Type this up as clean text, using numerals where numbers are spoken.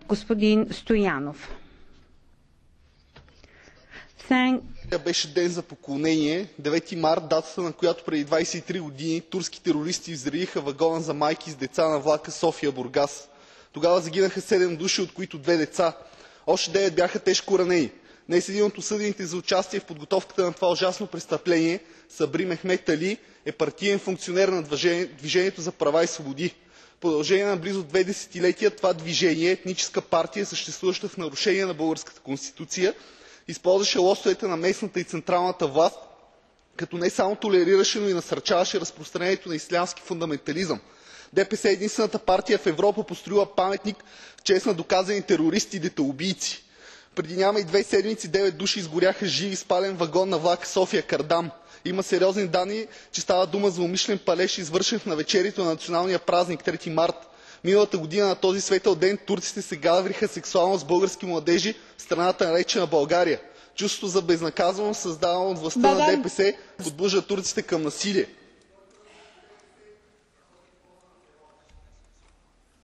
Господин Стоянов. Беше ден за поклонение, 9 март, датата, на която преди 23 години турски терористи взривиха вагона за майки с деца на влака София-Бургас. Тогава загинаха 7 души, от които 2 деца. Още 9 бяха тежко ранени. Днес един от осъдените за участие в подготовката на това ужасно престъпление, Сабри Мехмед Али, е партиен функционер на Движението за права и свободи. В продължение на близо 2 десетилетия това движение, етническа партия, съществуваща в нарушение на българската конституция, използваше лостовете на местната и централната власт, като не само толерираше, но и насърчаваше разпространението на ислямски фундаментализъм. ДПС е единствената партия в Европа, построила паметник в чест на доказани терористи и детоубийци. Преди няма и 2 седмици 9 души изгоряха живи в спален вагон на влака София-Кардам. Има сериозни данни, че става дума за умишлен палеж, извършен в навечерието на националния празник 3 март. Миналата година на този светъл ден турците се гавриха сексуално с български младежи в страната, наречена България. Чувството за безнаказаност, създавано от властта на ДПС, подбужда турците към насилие.